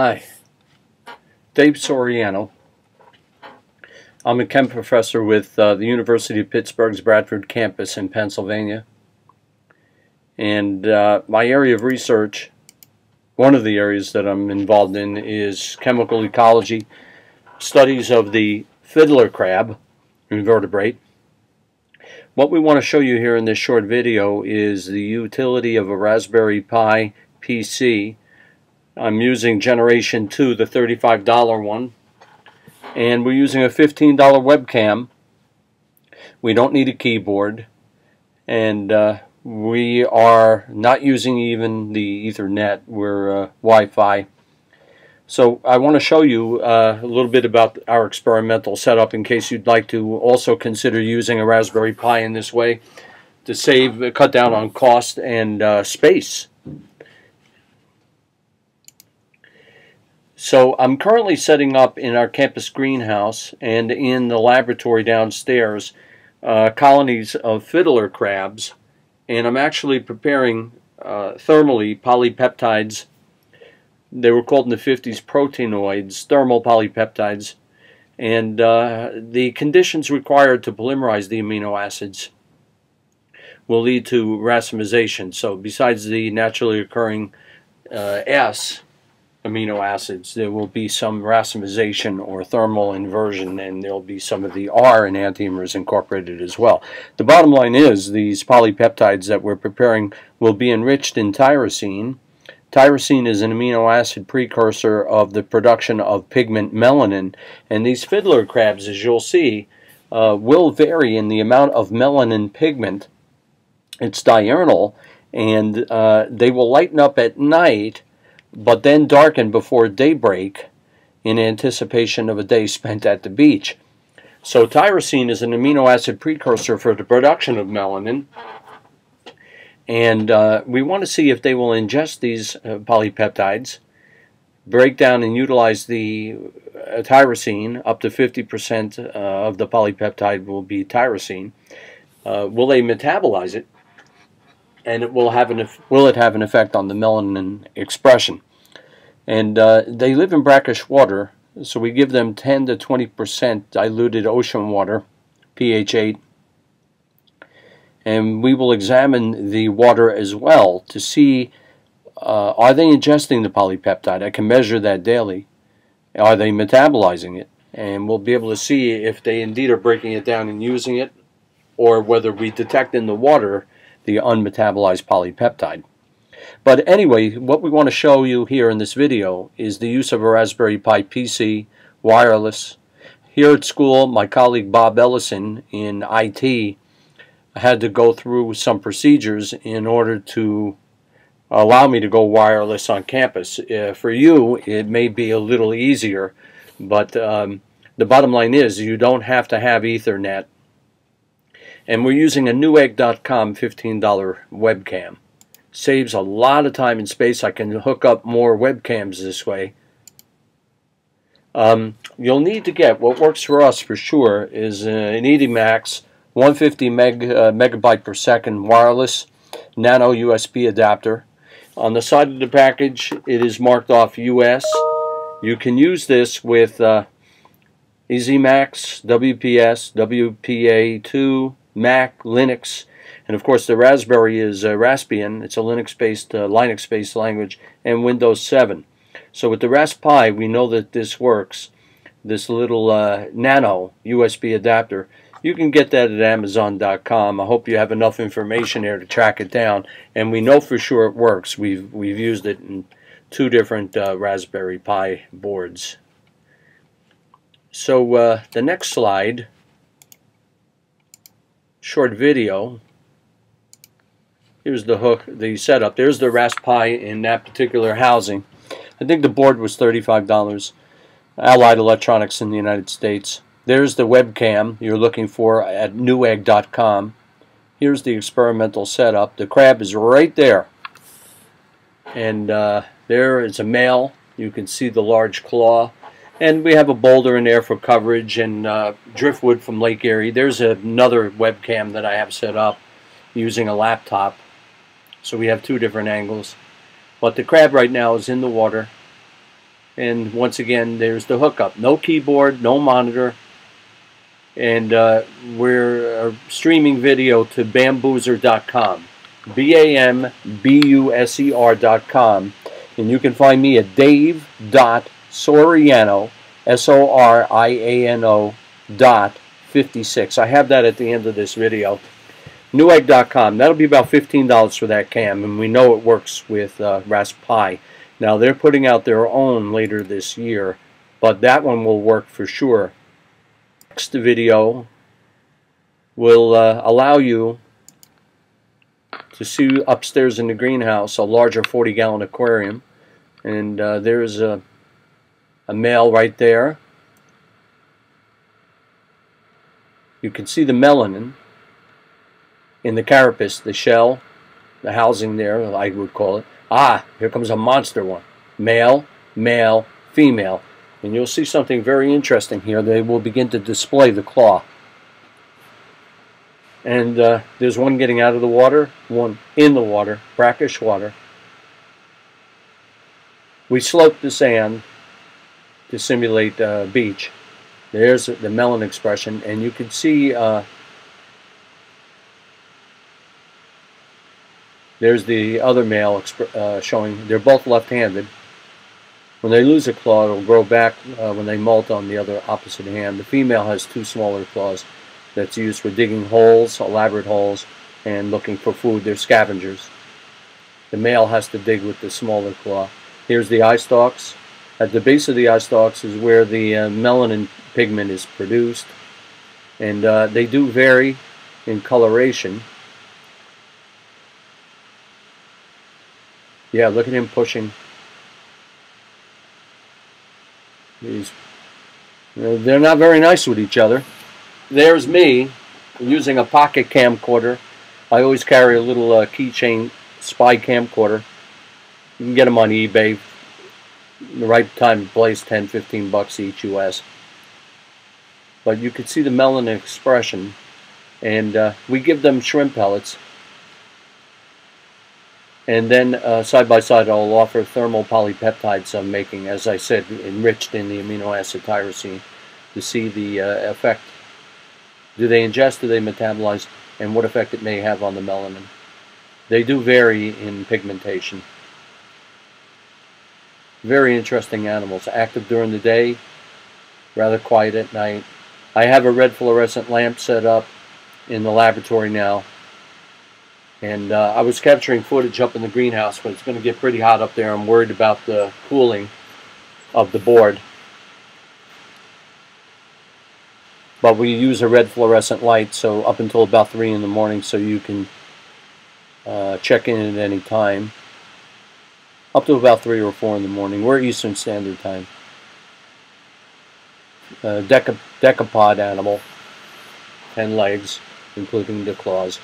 Hi, Dave Soriano. I'm a chem professor with the University of Pittsburgh's Bradford campus in Pennsylvania. And my area of research, one of the areas that I'm involved in, is chemical ecology, studies of the fiddler crab, invertebrate. What we want to show you here in this short video is the utility of a Raspberry Pi PC. I'm using Generation 2, the $35 one, and we're using a $15 webcam. We don't need a keyboard, and we are not using even the Ethernet. We're Wi-Fi. So I want to show you a little bit about our experimental setup in case you'd like to also consider using a Raspberry Pi in this way to cut down on cost and space. So I'm currently setting up in our campus greenhouse and in the laboratory downstairs colonies of fiddler crabs, and I'm actually preparing thermally polypeptides. They were called in the 50s proteinoids, thermal polypeptides, and the conditions required to polymerize the amino acids will lead to racemization. So besides the naturally occurring S amino acids, there will be some racemization or thermal inversion, and there will be some of the R enantiomers incorporated as well. The bottom line is these polypeptides that we're preparing will be enriched in tyrosine. Tyrosine is an amino acid precursor of the production of pigment melanin, and these fiddler crabs, as you'll see, will vary in the amount of melanin pigment. It's diurnal, and they will lighten up at night but then darken before daybreak in anticipation of a day spent at the beach. So tyrosine is an amino acid precursor for the production of melanin, and we want to see if they will ingest these polypeptides, break down and utilize the tyrosine. Up to 50% of the polypeptide will be tyrosine. Will they metabolize it? And will it have an effect on the melanin expression? And they live in brackish water, so we give them 10 to 20% diluted ocean water, pH 8, and we will examine the water as well to see are they ingesting the polypeptide. I can measure that daily. Are they metabolizing it? And we'll be able to see if they indeed are breaking it down and using it, or whether we detect in the water the unmetabolized polypeptide. But anyway, what we want to show you here in this video is the use of a Raspberry Pi PC, wireless. Here at school, my colleague Bob Ellison in IT had to go through some procedures in order to allow me to go wireless on campus. For you, it may be a little easier, but the bottom line is you don't have to have Ethernet. And we're using a newegg.com $15 webcam. Saves a lot of time and space. I can hook up more webcams this way. You'll need to get, what works for us for sure, is an EDMAX 150 megabyte per second wireless nano USB adapter. On the side of the package it is marked off US. You can use this with EasyMax, WPS, WPA2, Mac, Linux, and of course the Raspberry is Raspbian. It's a Linux-based language, and Windows 7. So with the Raspberry Pi, we know that this works. This little nano USB adapter, you can get that at Amazon.com. I hope you have enough information there to track it down, and we know for sure it works. We've used it in 2 different Raspberry Pi boards. So the next slide, short video. Here's the setup. There's the Raspberry Pi in that particular housing. I think the board was $35. Allied Electronics in the United States. There's the webcam you're looking for at newegg.com. Here's the experimental setup. The crab is right there. And there is a male. You can see the large claw. And we have a boulder in there for coverage and driftwood from Lake Erie. There's another webcam that I have set up using a laptop. So we have 2 different angles. But the crab right now is in the water. And once again, there's the hookup. No keyboard, no monitor. And we're streaming video to bamboozer.com. BAMBUSER.com. And you can find me at dave.soriano, SORIANO.56. I have that at the end of this video. Newegg.com. That'll be about $15 for that cam, and we know it works with Raspberry Pi. Now they're putting out their own later this year, but that one will work for sure. Next video will allow you to see upstairs in the greenhouse a larger 40-gallon aquarium, and there's a male right there. You can see the melanin in the carapace, the shell, the housing there, I would call it. Ah, here comes a monster one. Male, male, female. And you'll see something very interesting here. They will begin to display the claw. And there's one getting out of the water, one in the water, brackish water. We sloped the sand to simulate beach. There's the melanin expression, and you can see there's the other male showing. They're both left-handed. When they lose a claw, it'll grow back when they molt on the other opposite hand. The female has two smaller claws that's used for digging holes, elaborate holes, and looking for food. They're scavengers. The male has to dig with the smaller claw. Here's the eye stalks. At the base of the eye stalks is where the melanin pigment is produced. And they do vary in coloration. Yeah, look at him pushing. They're not very nice with each other. There's me using a pocket camcorder. I always carry a little keychain spy camcorder. You can get them on eBay. The right time and place, 10-15 bucks each US. But you can see the melanin expression, and we give them shrimp pellets. And then side by side I'll offer thermal polypeptides I'm making, as I said, enriched in the amino acid tyrosine, to see the effect. Do they ingest, do they metabolize, and what effect it may have on the melanin. They do vary in pigmentation. Very interesting animals, active during the day, rather quiet at night. I have a red fluorescent lamp set up in the laboratory now. And I was capturing footage up in the greenhouse, but it's going to get pretty hot up there. I'm worried about the cooling of the board. But we use a red fluorescent light, so up until about 3 in the morning, so you can check in at any time. Up to about 3 or 4 in the morning. We're Eastern Standard Time. Decapod animal, 10 legs, including the claws.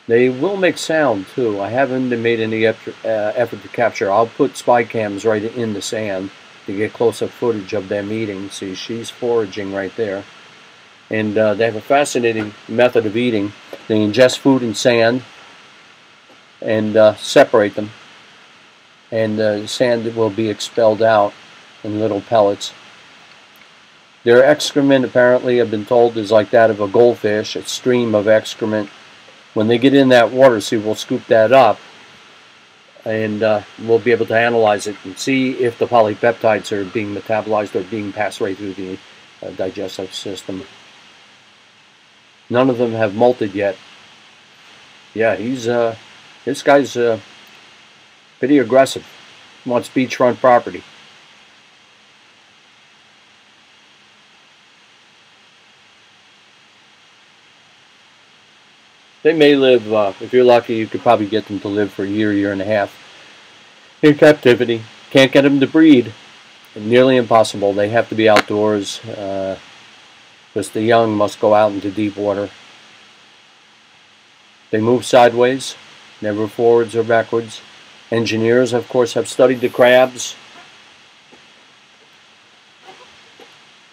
They will make sound too. I haven't made any effort to capture. I'll put spy cams right in the sand to get close-up footage of them eating. See, she's foraging right there. And they have a fascinating method of eating. They ingest food in sand and separate them. And the sand will be expelled out in little pellets. Their excrement, apparently, I've been told, is like that of a goldfish, a stream of excrement. When they get in that water, see, we'll scoop that up, and we'll be able to analyze it and see if the polypeptides are being metabolized or being passed right through the digestive system. None of them have molted yet. Yeah, this guy's pretty aggressive. Wants beachfront property. They may live, if you're lucky, you could probably get them to live for a year, year and a half in captivity. Can't get them to breed. Nearly impossible. They have to be outdoors because the young must go out into deep water. They move sideways, never forwards or backwards. Engineers, of course, have studied the crabs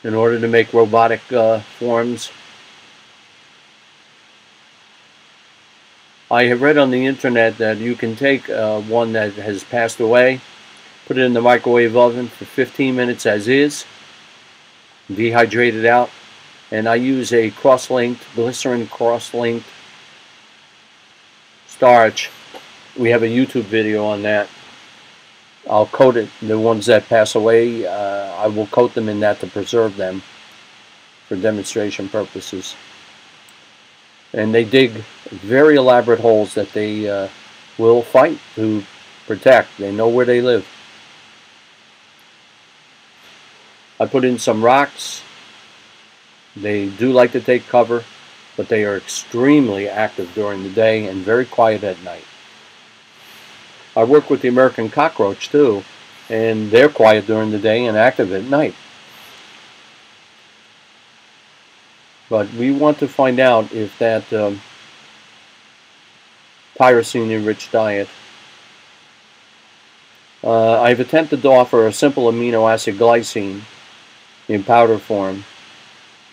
in order to make robotic forms. I have read on the internet that you can take one that has passed away Put it in the microwave oven for 15 minutes as is. Dehydrate it out. And I use a cross-linked, glycerin cross-linked starch. We have a YouTube video on that. I'll coat it, the ones that pass away, I will coat them in that to preserve them for demonstration purposes. And they dig very elaborate holes that they will fight to protect. They know where they live. I put in some rocks. They do like to take cover, but they are extremely active during the day and very quiet at night. I work with the American cockroach too, and they're quiet during the day and active at night. But we want to find out if that tyrosine-enriched diet. I've attempted to offer a simple amino acid glycine in powder form,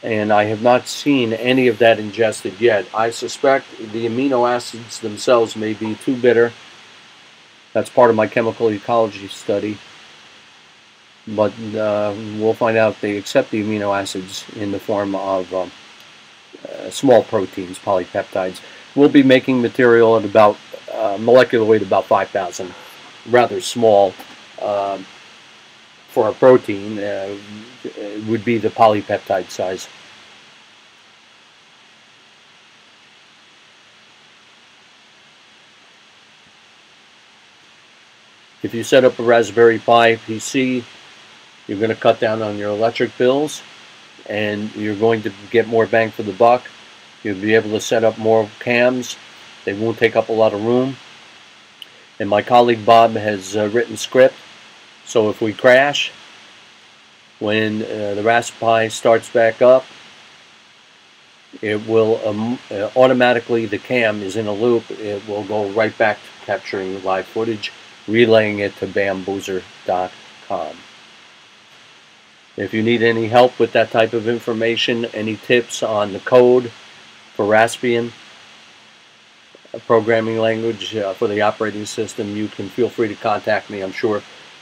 and I have not seen any of that ingested yet. I suspect the amino acids themselves may be too bitter. That's part of my chemical ecology study. But we'll find out if they accept the amino acids in the form of small proteins, polypeptides. We'll be making material at about molecular weight about 5,000, rather small. For a protein, would be the polypeptide size. If you set up a Raspberry Pi PC, you're going to cut down on your electric bills, and you're going to get more bang for the buck. You'll be able to set up more cams. They won't take up a lot of room. And my colleague Bob has written script, so if we crash, when the Raspberry Pi starts back up, it will automatically, the cam is in a loop, it will go right back to capturing live footage, relaying it to bamboozer.com. If you need any help with that type of information, any tips on the code for Raspbian, a programming language for the operating system, you can feel free to contact me. I'm sure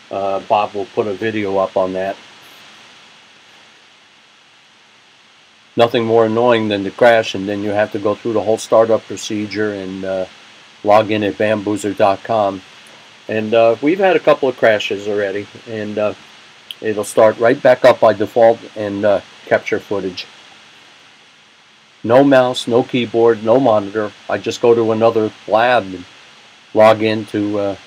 Bob will put a video up on that. Nothing more annoying than to crash and then you have to go through the whole startup procedure and log in at bamboozer.com. And we've had a couple of crashes already, and it'll start right back up by default and capture footage. No mouse, no keyboard, no monitor. I just go to another lab and log in to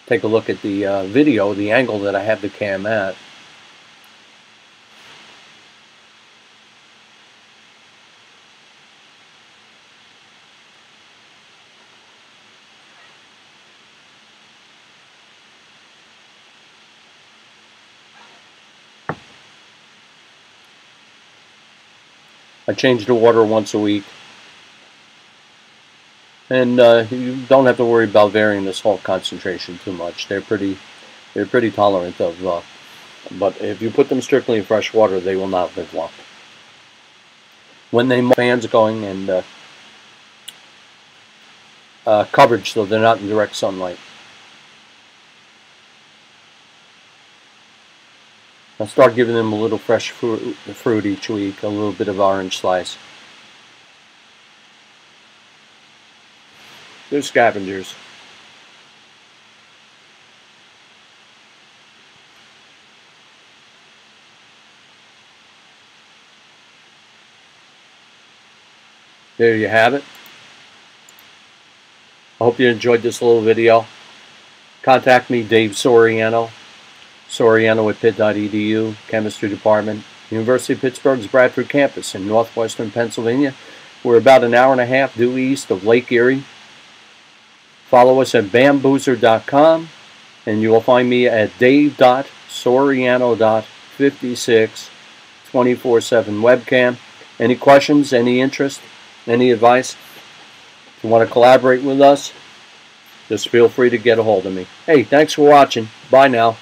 take a look at the video, the angle that I have the cam at. I change the water once a week, and you don't have to worry about varying the salt concentration too much. They're pretty tolerant of, but if you put them strictly in fresh water, they will not live long. When they fans going and coverage, so they're not in direct sunlight. I'll start giving them a little fresh fruit each week, a little bit of orange slice. They're scavengers. There you have it. I hope you enjoyed this little video. Contact me, Dave Soriano. Soriano@pitt.edu, Chemistry Department, University of Pittsburgh's Bradford campus in northwestern Pennsylvania. We're about an hour and a half due east of Lake Erie. Follow us at bamboozer.com, and you will find me at dave.soriano.56, 24/7 webcam. Any questions, any interest, any advice? If you want to collaborate with us, just feel free to get a hold of me. Hey, thanks for watching. Bye now.